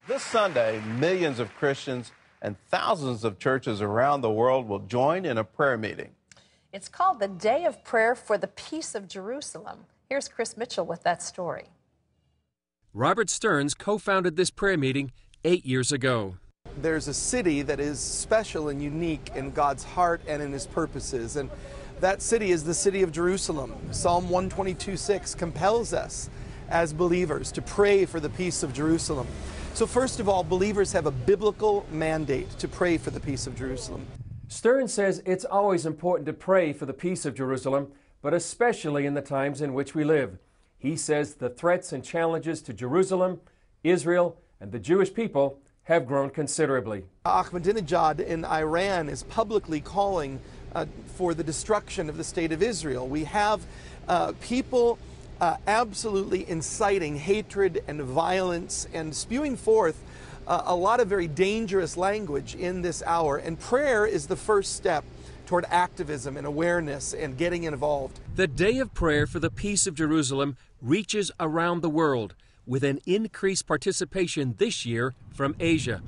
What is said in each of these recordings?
This Sunday, millions of Christians and thousands of churches around the world will join in a prayer meeting. It's called the Day of Prayer for the Peace of Jerusalem. Here's Chris Mitchell with that story. Robert Stearns co-founded this prayer meeting 8 years ago. There's a city that is special and unique in God's heart and in His purposes, and that city is the city of Jerusalem. Psalm 122:6 compels us as believers to pray for the peace of Jerusalem. So first of all, believers have a biblical mandate to pray for the peace of Jerusalem. Stearns says it's always important to pray for the peace of Jerusalem, but especially in the times in which we live. He says the threats and challenges to Jerusalem, Israel, and the Jewish people have grown considerably. Ahmadinejad in Iran is publicly calling for the destruction of the state of Israel. We have people absolutely inciting hatred and violence and spewing forth a lot of very dangerous language in this hour. And prayer is the first step toward activism and awareness and getting involved. The Day of Prayer for the Peace of Jerusalem reaches around the world, with an increased participation this year from Asia.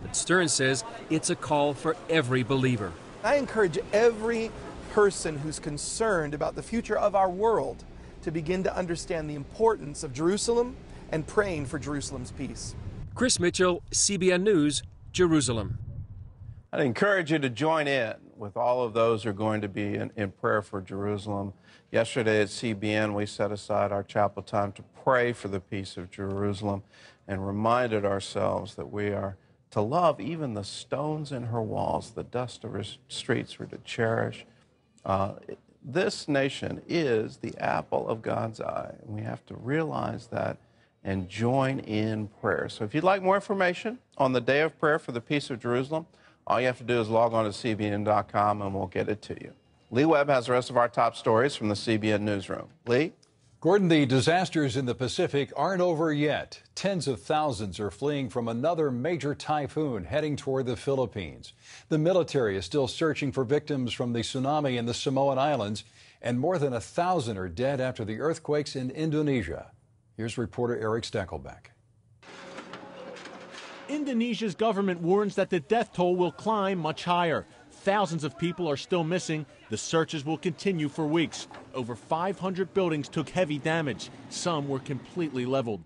But Stearns says it's a call for every believer. I encourage every person who's concerned about the future of our world to begin to understand the importance of Jerusalem and praying for Jerusalem's peace. Chris Mitchell, CBN News, Jerusalem. I'd encourage you to join in with all of those who are going to be in prayer for Jerusalem. Yesterday at CBN, we set aside our chapel time to pray for the peace of Jerusalem and reminded ourselves that we are to love even the stones in her walls, the dust of her streets we're to cherish. This nation is the apple of God's eye, and we have to realize that and join in prayer. So if you'd like more information on the Day of Prayer for the Peace of Jerusalem, all you have to do is log on to CBN.com and we'll get it to you. Lee Webb has the rest of our top stories from the CBN Newsroom. Lee? Gordon, the disasters in the Pacific aren't over yet. Tens of thousands are fleeing from another major typhoon heading toward the Philippines. The military is still searching for victims from the tsunami in the Samoan Islands, and more than 1,000 are dead after the earthquakes in Indonesia. Here's reporter Eric Stackelbeck. Indonesia's government warns that the death toll will climb much higher. Thousands of people are still missing. The searches will continue for weeks. Over 500 buildings took heavy damage. Some were completely leveled.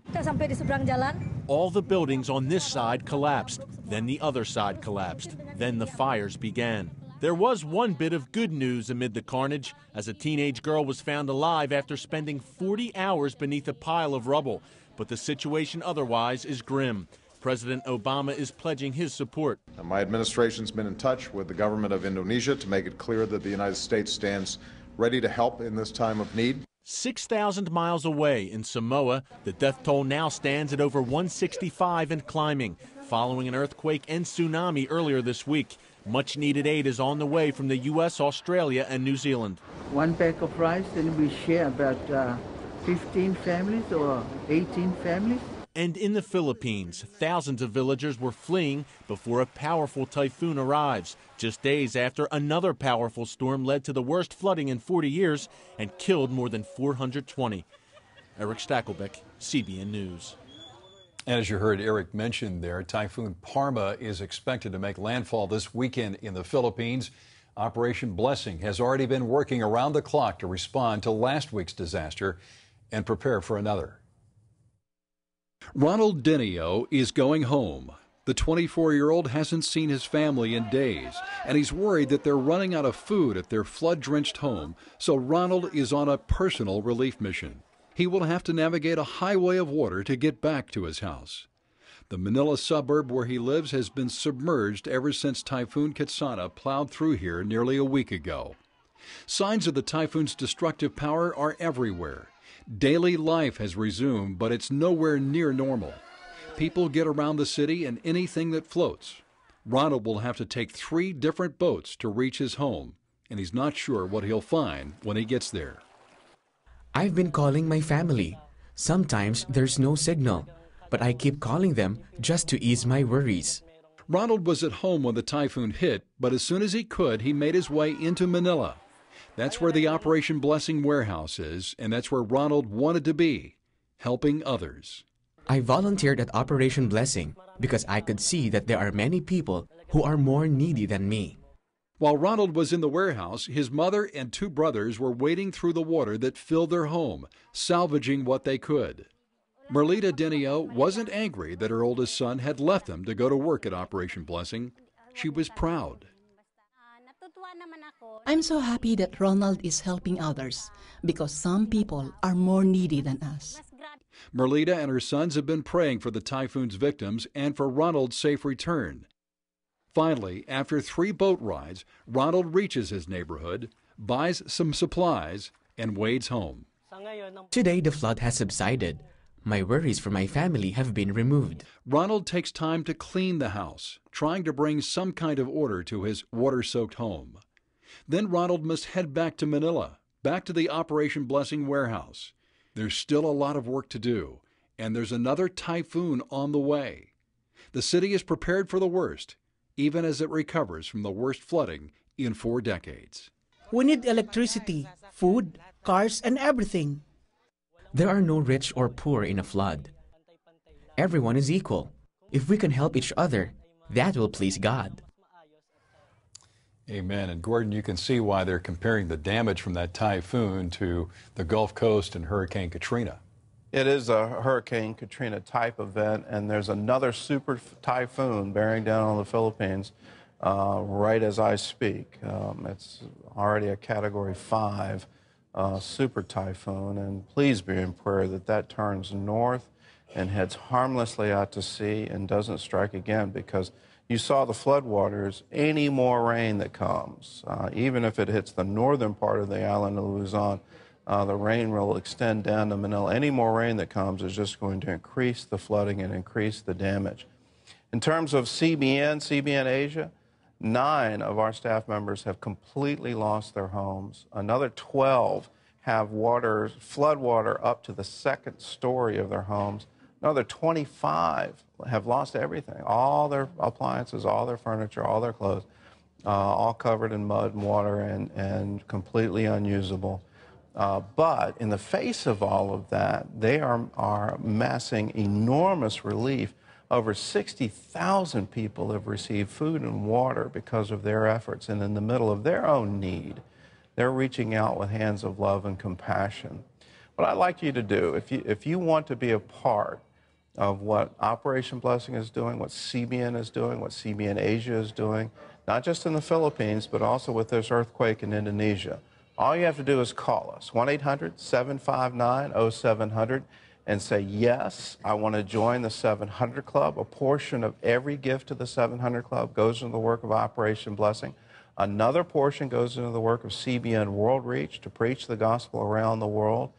All the buildings on this side collapsed. Then the other side collapsed. Then the fires began. There was one bit of good news amid the carnage, as a teenage girl was found alive after spending 40 hours beneath a pile of rubble. But the situation otherwise is grim. President Obama is pledging his support. My administration's been in touch with the government of Indonesia to make it clear that the United States stands ready to help in this time of need. 6,000 miles away in Samoa, the death toll now stands at over 165 and climbing, following an earthquake and tsunami earlier this week. Much needed aid is on the way from the U.S., Australia, and New Zealand. One pack of rice, then we share about 15 families or 18 families. And in the Philippines, thousands of villagers were fleeing before a powerful typhoon arrives, just days after another powerful storm led to the worst flooding in 40 years and killed more than 420. Eric Stackelbeck, CBN News. And as you heard Eric mention there, Typhoon Parma is expected to make landfall this weekend in the Philippines. Operation Blessing has already been working around the clock to respond to last week's disaster and prepare for another. Ronald Denio is going home. The 24-year-old hasn't seen his family in days, and he's worried that they're running out of food at their flood-drenched home, so Ronald is on a personal relief mission. He will have to navigate a highway of water to get back to his house. The Manila suburb where he lives has been submerged ever since Typhoon Ketsana plowed through here nearly a week ago. Signs of the typhoon's destructive power are everywhere. Daily life has resumed, but it's nowhere near normal. People get around the city in anything that floats. Ronald will have to take 3 different boats to reach his home, and he's not sure what he'll find when he gets there. I've been calling my family. Sometimes there's no signal, but I keep calling them just to ease my worries. Ronald was at home when the typhoon hit, but as soon as he could, he made his way into Manila. That's where the Operation Blessing warehouse is, and that's where Ronald wanted to be, helping others. I volunteered at Operation Blessing because I could see that there are many people who are more needy than me. While Ronald was in the warehouse, his mother and 2 brothers were wading through the water that filled their home, salvaging what they could. Merlita Denio wasn't angry that her oldest son had left them to go to work at Operation Blessing. She was proud. I'm so happy that Ronald is helping others because some people are more needy than us. Merlita and her sons have been praying for the typhoon's victims and for Ronald's safe return. Finally, after 3 boat rides, Ronald reaches his neighborhood, buys some supplies, and wades home. Today the flood has subsided. My worries for my family have been removed. Ronald takes time to clean the house, trying to bring some kind of order to his water-soaked home. Then Ronald must head back to Manila, back to the Operation Blessing warehouse. There's still a lot of work to do, and there's another typhoon on the way. The city is prepared for the worst, even as it recovers from the worst flooding in 4 decades. We need electricity, food, cars, and everything. There are no rich or poor in a flood. Everyone is equal. If we can help each other, that will please God. Amen. And Gordon, you can see why they're comparing the damage from that typhoon to the Gulf Coast and Hurricane Katrina. It is a Hurricane Katrina type event, and there's another super typhoon bearing down on the Philippines right as I speak. It's already a Category 5 super typhoon, and please be in prayer that that turns north and heads harmlessly out to sea and doesn't strike again, because you saw the floodwaters. Any more rain that comes, even if it hits the northern part of the island of Luzon, the rain will extend down to Manila. Any more rain that comes is just going to increase the flooding and increase the damage. In terms of CBN Asia, 9 of our staff members have completely lost their homes. Another 12 have flood water up to the 2nd story of their homes. Another 25 have lost everything, all their appliances, all their furniture, all their clothes, all covered in mud and water and completely unusable. But in the face of all of that, they are amassing enormous relief. Over 60,000 people have received food and water because of their efforts, and in the middle of their own need, they're reaching out with hands of love and compassion. What I'd like you to do, if you want to be a part of what Operation Blessing is doing, what CBN is doing, what CBN Asia is doing, not just in the Philippines, but also with this earthquake in Indonesia, all you have to do is call us, 1-800-759-0700, and say, yes, I want to join the 700 Club. A portion of every gift to the 700 Club goes into the work of Operation Blessing. Another portion goes into the work of CBN World Reach to preach the gospel around the world.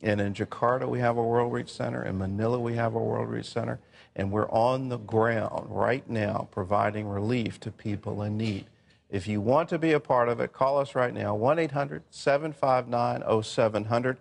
And in Jakarta, we have a World Reach Center. In Manila, we have a World Reach Center. And we're on the ground right now providing relief to people in need. If you want to be a part of it, call us right now, 1-800-759-0700.